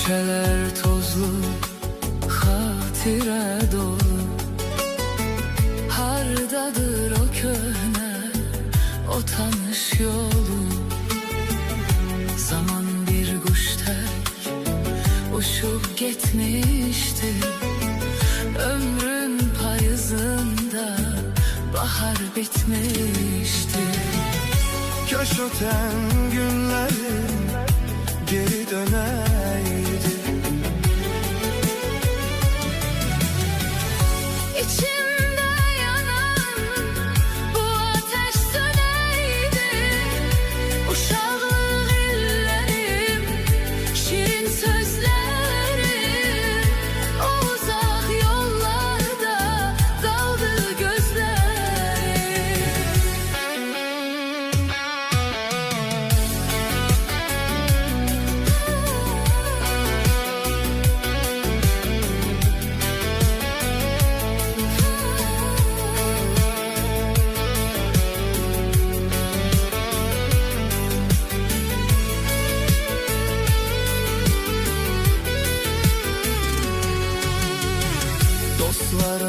Köşeler tozlu, hatire dolu. Hardadır o köhne, o tanış yolu. Zaman bir kuş tek uçup gitmişti. Ömrün payızında bahar bitmişti. Kaş öten günlerim geri döneydi. İçimde yanan bu ateş söneydi. Uşaklık ellerim, şirin sözlerim, o uzak yollarda daldı gözlerim. Dostlar